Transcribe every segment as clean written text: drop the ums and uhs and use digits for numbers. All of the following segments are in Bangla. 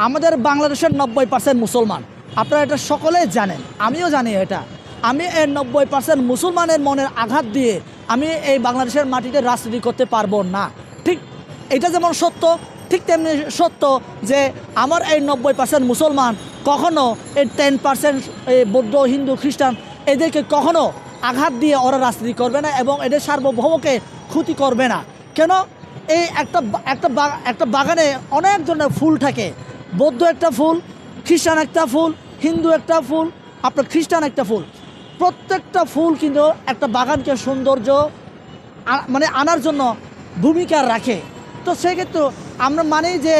আমাদের বাংলাদেশের 90% মুসলমান, আপনারা এটা সকলেই জানেন, আমিও জানি এটা। আমি এই 90% মুসলমানের মনের আঘাত দিয়ে আমি এই বাংলাদেশের মাটিতে রাজনীতি করতে পারবো না। ঠিক এটা যেমন সত্য, ঠিক তেমনি সত্য যে আমার এই 90% মুসলমান কখনো এই 10% এই বৌদ্ধ, হিন্দু, খ্রিস্টান এদেরকে কখনো আঘাত দিয়ে ওরা রাজনীতি করবে না এবং এদের সার্বভৌমকে ক্ষতি করবে না। কেন? এই একটা বাগানে অনেক ধরনের ফুল থাকে। বৌদ্ধ একটা ফুল, খ্রিস্টান একটা ফুল, হিন্দু একটা ফুল, আপনার খ্রিস্টান একটা ফুল। প্রত্যেকটা ফুল কিন্তু একটা বাগানকে সৌন্দর্য মানে আনার জন্য ভূমিকা রাখে। তো সেক্ষেত্রে আমরা মানি যে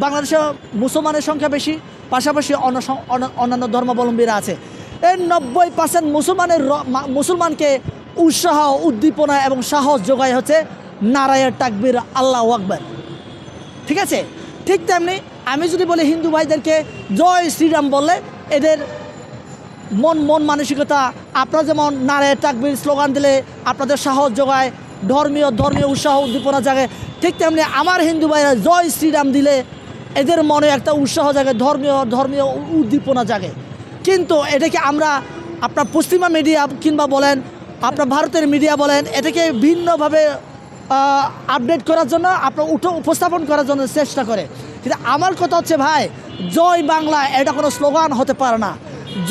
বাংলাদেশে মুসলমানের সংখ্যা বেশি, পাশাপাশি অন্যান্য ধর্মাবলম্বীরা আছে। এই 90% মুসলমানকে উৎসাহ, উদ্দীপনা এবং সাহস যোগায় হচ্ছে নারায়ে তাকবীর, আল্লাহু আকবার। ঠিক আছে? ঠিক তেমনি আমি যদি বলি হিন্দু ভাইদেরকে জয় শ্রীরাম বললে এদের মন মানসিকতা, আপনারা যেমন নারায়ে তাকবীর স্লোগান দিলে আপনাদের সাহস যোগায়, ধর্মীয় উৎসাহ উদ্দীপনা জাগে, ঠিক তেমনি আমার হিন্দু ভাইরা জয় শ্রীরাম দিলে এদের মনে একটা উৎসাহ জাগে, ধর্মীয় উদ্দীপনা জাগে। কিন্তু এটাকে আমরা আপনার পশ্চিমা মিডিয়া কিংবা বলেন, আপনার ভারতের মিডিয়া বলেন, এটাকে ভিন্নভাবে আপডেট করার জন্য আপনার উপস্থাপন করার জন্য চেষ্টা করে। কিন্তু আমার কথা হচ্ছে ভাই, জয় বাংলা এটা কোনো স্লোগান হতে পারে না।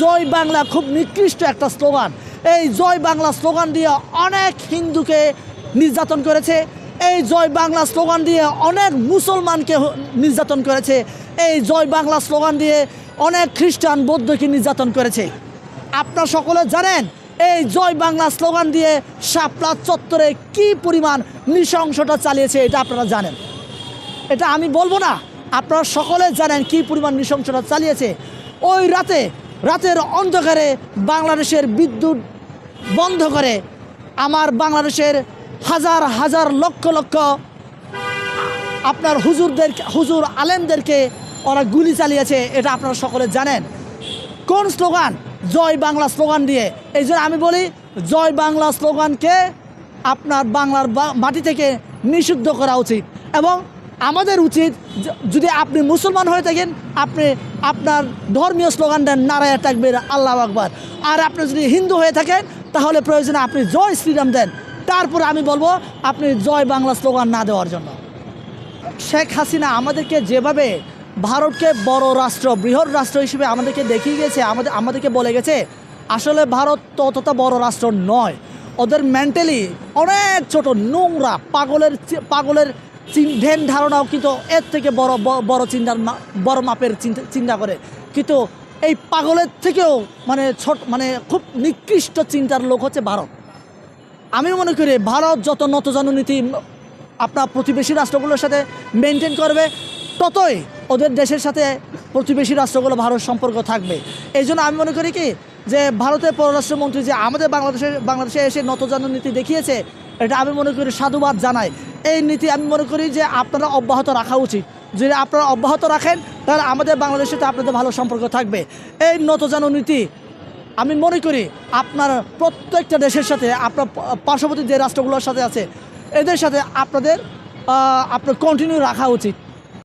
জয় বাংলা খুব নিকৃষ্ট একটা স্লোগান। এই জয় বাংলা স্লোগান দিয়ে অনেক হিন্দুকে নির্যাতন করেছে। এই জয় বাংলা স্লোগান দিয়ে অনেক মুসলমানকে নির্যাতন করেছে। এই জয় বাংলা স্লোগান দিয়ে অনেক খ্রিস্টান, বৌদ্ধকে নির্যাতন করেছে। আপনারা সকলে জানেন এই জয় বাংলা স্লোগান দিয়ে শাপলা চত্বরে কি পরিমাণ নৃশংসতা চালিয়েছে, এটা আপনারা জানেন। এটা আমি বলবো না, আপনারা সকলে জানেন কি পরিমাণ নৃশংসতা চালিয়েছে। ওই রাতের অন্ধকারে বাংলাদেশের বিদ্যুৎ বন্ধ করে আমার বাংলাদেশের হাজার লক্ষ আপনার হুজুর আলেমদেরকে ওরা গুলি চালিয়েছে। এটা আপনারা সকলে জানেন। কোন স্লোগান? জয় বাংলা স্লোগান দিয়ে। এই জন্য আমি বলি জয় বাংলা স্লোগানকে আপনার বাংলার মাটি থেকে নিষিদ্ধ করা উচিত। এবং আমাদের উচিত, যদি আপনি মুসলমান হয়ে থাকেন আপনি আপনার ধর্মীয় স্লোগান দেন নারায়ে তাকবীর, আল্লাহু আকবার। আর আপনি যদি হিন্দু হয়ে থাকেন তাহলে প্রয়োজনে আপনি জয় শ্রীরাম দেন। তারপরে আমি বলবো আপনি জয় বাংলা স্লোগান না দেওয়ার জন্য। শেখ হাসিনা আমাদেরকে যেভাবে ভারতকে বড় রাষ্ট্র, বৃহৎ রাষ্ট্র হিসেবে আমাদেরকে দেখিয়ে গেছে, আমাদেরকে বলে গেছে, আসলে ভারত ততটা বড় রাষ্ট্র নয়। ওদের মেন্টালি অনেক ছোট, নোংরা, পাগলের ধ্যান ধারণাও কিন্তু এর থেকে বড় মাপের চিন্তা করে। কিন্তু এই পাগলের থেকেও মানে খুব নিকৃষ্ট চিন্তার লোক হচ্ছে ভারত। আমি মনে করি ভারত যত নতজানু নীতি আপনার প্রতিবেশী রাষ্ট্রগুলোর সাথে মেনটেন করবে, ততই ওদের দেশের সাথে প্রতিবেশী রাষ্ট্রগুলো ভারত সম্পর্ক থাকবে। এই জন্য আমি মনে করি কি যে ভারতের পররাষ্ট্রমন্ত্রী যে আমাদের বাংলাদেশে এসে নতজানু নীতি দেখিয়েছে, এটা আমি মনে করি সাধুবাদ জানাই। এই নীতি আমি মনে করি যে আপনারা অব্যাহত রাখা উচিত। যদি আপনারা অব্যাহত রাখেন তাহলে আমাদের বাংলাদেশের সাথে আপনাদের ভালো সম্পর্ক থাকবে। এই নতজানু নীতি আমি মনে করি আপনার প্রত্যেকটা দেশের সাথে, আপনার পার্শ্ববর্তী যে রাষ্ট্রগুলোর সাথে আছে এদের সাথে আপনার কন্টিনিউ রাখা উচিত।